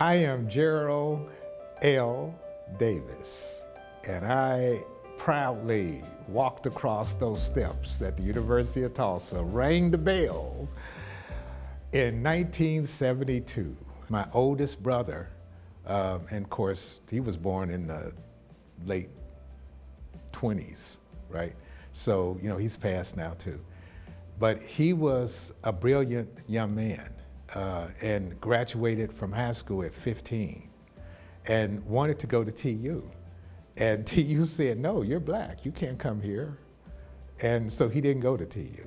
I am Gerald L. Davis, and I proudly walked across those steps at the University of Tulsa, rang the bell in 1972. My oldest brother, and of course, he was born in the late 20s, right? So, he's passed now too. But he was a brilliant young man and graduated from high school at 15 and wanted to go to TU. And TU said, no, you're black, you can't come here. And so he didn't go to TU.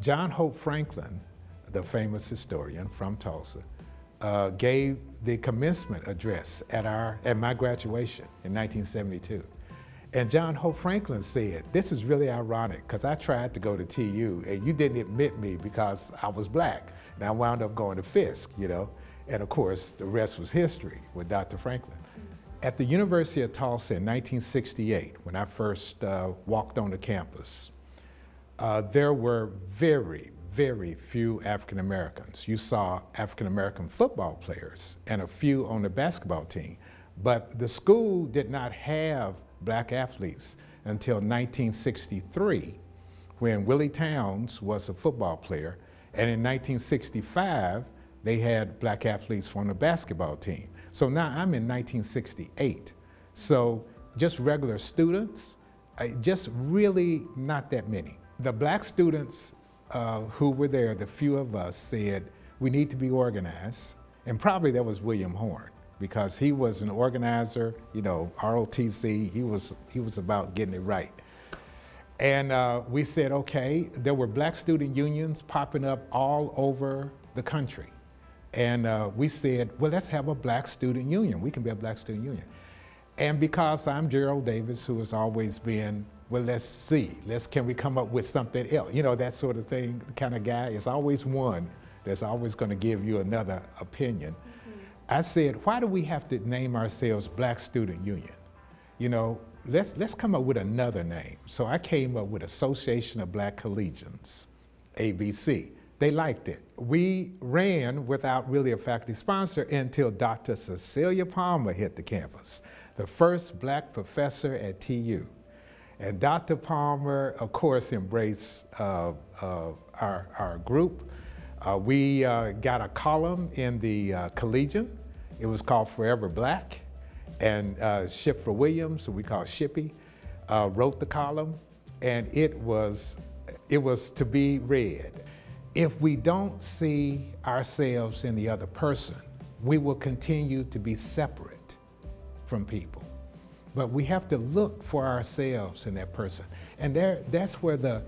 John Hope Franklin, the famous historian from Tulsa, gave the commencement address at my graduation in 1972. And John Hope Franklin said, this is really ironic because I tried to go to TU and you didn't admit me because I was black. And I wound up going to Fisk, And of course, the rest was history with Dr. Franklin. At the University of Tulsa in 1968, when I first walked on the campus, there were very, very few African Americans. You saw African American football players and a few on the basketball team, but the school did not have black athletes until 1963, when Willie Towns was a football player, and in 1965, they had black athletes from the basketball team. So now I'm in 1968. So just regular students, just really not that many. The black students who were there, the few of us, said we need to be organized, and probably that was William Horn, because he was an organizer, ROTC, he was about getting it right. And we said, okay, there were black student unions popping up all over the country. And we said, well, let's have a black student union. We can be a black student union. And because I'm Gerald Davis, who has always been, well, let's see, can we come up with something else? That sort of thing, the kind of guy, is always one that's always gonna give you another opinion. I said, why do we have to name ourselves Black Student Union? Let's come up with another name. So I came up with Association of Black Collegians, ABC. They liked it. We ran without really a faculty sponsor until Dr. Cecilia Palmer hit the campus, the first black professor at TU. And Dr. Palmer, of course, embraced our group. We got a column in the Collegian. It was called Forever Black. And Shipper Williams, who we call Shippy, wrote the column. And it was to be read. If we don't see ourselves in the other person, we will continue to be separate from people. But we have to look for ourselves in that person. And that's where the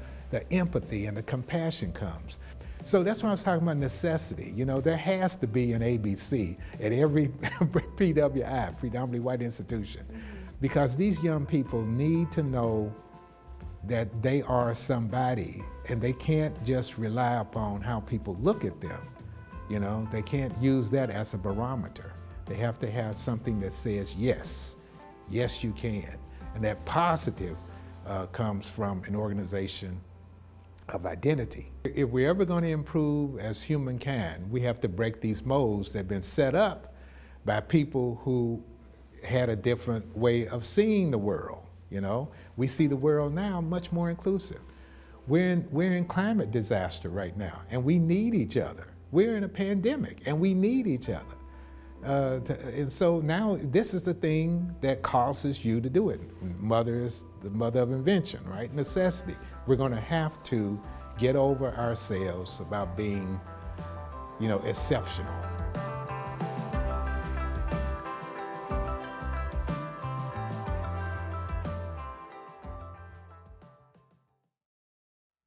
empathy and the compassion comes. So that's why I was talking about necessity. There has to be an ABC at every PWI, predominantly white institution, because these young people need to know that they are somebody, and they can't just rely upon how people look at them. They can't use that as a barometer. They have to have something that says, yes, you can. And that positive comes from an organization of identity. If we're ever going to improve as humankind, we have to break these molds that have been set up by people who had a different way of seeing the world. We see the world now much more inclusive. We're in climate disaster right now, and we need each other. We're in a pandemic, and we need each other. And so now this is the thing that causes you to do it. Mother is the mother of invention, right? Necessity. We're going to have to get over ourselves about being, exceptional.